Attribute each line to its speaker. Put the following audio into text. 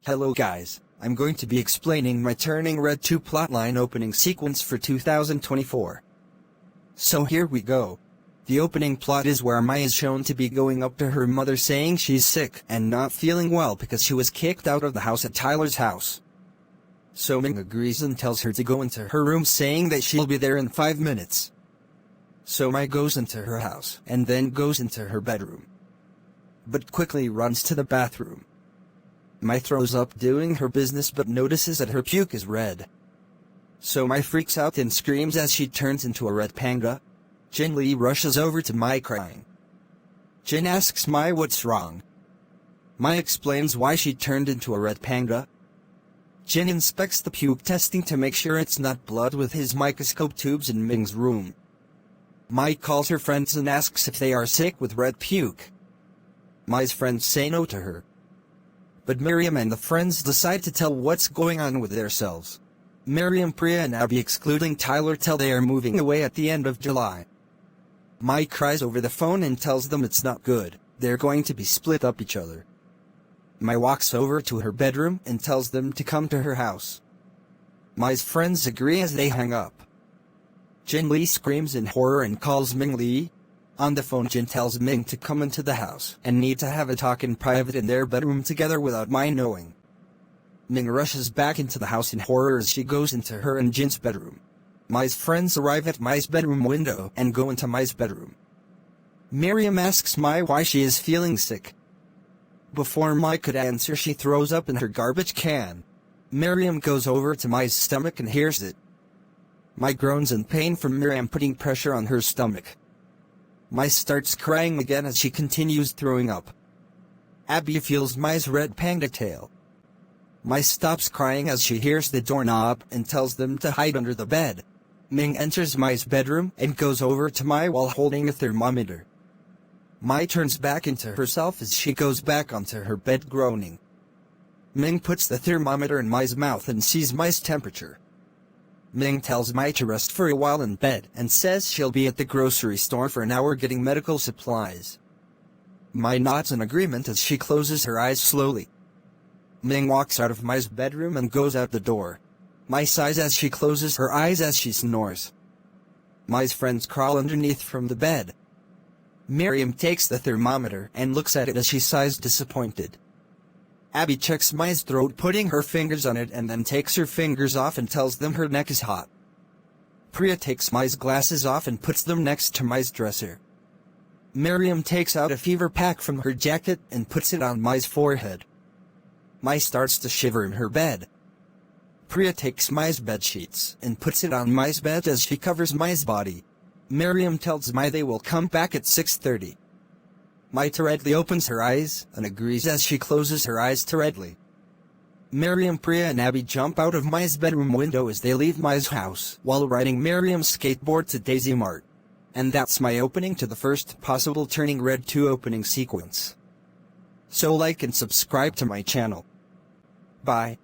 Speaker 1: Hello guys, I'm going to be explaining my Turning Red 2 plotline opening sequence for 2024. So here we go. The opening plot is where Mai is shown to be going up to her mother saying she's sick and not feeling well because she was kicked out of the house at Tyler's house. So Ming agrees and tells her to go into her room saying that she'll be there in 5 minutes. So Mai goes into her house and then goes into her bedroom, but quickly runs to the bathroom. Mai throws up doing her business but notices that her puke is red. So Mai freaks out and screams as she turns into a red panda. Jin Lee rushes over to Mai crying. Jin asks Mai what's wrong. Mai explains why she turned into a red panda. Jin inspects the puke testing to make sure it's not blood with his microscope tubes in Ming's room. Mai calls her friends and asks if they are sick with red puke. Mai's friends say no to her, but Miriam and the friends decide to tell what's going on with themselves. Miriam, Priya and Abby, excluding Tyler, tell they are moving away at the end of July. Mai cries over the phone and tells them it's not good, they're going to be split up each other. Mai walks over to her bedroom and tells them to come to her house. Mai's friends agree as they hang up. Jin Lee screams in horror and calls Ming Lee. On the phone, Jin tells Ming to come into the house and need to have a talk in private in their bedroom together without Mai knowing. Ming rushes back into the house in horror as she goes into her and Jin's bedroom. Mai's friends arrive at Mai's bedroom window and go into Mai's bedroom. Miriam asks Mai why she is feeling sick. Before Mai could answer, she throws up in her garbage can. Miriam goes over to Mai's stomach and hears it. Mai groans in pain from Miriam putting pressure on her stomach. Mai starts crying again as she continues throwing up. Abby feels Mai's red panda tail. Mai stops crying as she hears the doorknob and tells them to hide under the bed. Ming enters Mai's bedroom and goes over to Mai while holding a thermometer. Mai turns back into herself as she goes back onto her bed groaning. Ming puts the thermometer in Mai's mouth and sees Mai's temperature. Ming tells Mai to rest for a while in bed and says she'll be at the grocery store for an hour getting medical supplies. Mai nods in agreement as she closes her eyes slowly. Ming walks out of Mai's bedroom and goes out the door. Mai sighs as she closes her eyes as she snores. Mai's friends crawl underneath from the bed. Miriam takes the thermometer and looks at it as she sighs disappointed. Abby checks Mai's throat, putting her fingers on it, and then takes her fingers off and tells them her neck is hot. Priya takes Mai's glasses off and puts them next to Mai's dresser. Miriam takes out a fever pack from her jacket and puts it on Mai's forehead. Mai starts to shiver in her bed. Priya takes Mai's bed sheets and puts it on Mai's bed as she covers Mai's body. Miriam tells Mai they will come back at 6:30. Mai tiredly opens her eyes and agrees as she closes her eyes tiredly. Miriam, Priya and Abby jump out of Mai's bedroom window as they leave Mai's house while riding Miriam's skateboard to Daisy Mart. And that's my opening to the first possible Turning Red 2 opening sequence. So like and subscribe to my channel. Bye.